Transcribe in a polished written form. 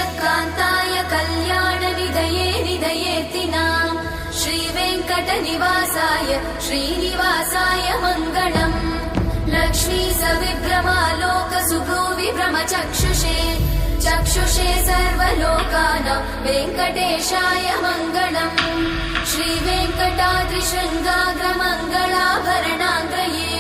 श्रीयकान्ताय कल्याणनिधये निधयेतिनाम् श्रीवेङ्कटनिवासाय श्रीनिवासाय मङ्गलम् लक्ष्मी सविभ्रमालोकसुभ्रूविभ्रमचक्षुषे चक्षुषे सर्वलोकानां वेङ्कटेशाय मङ्गलम् श्रीवेङ्कटाद्रिशृङ्गाग्रमङ्गलाभरणाङ्गये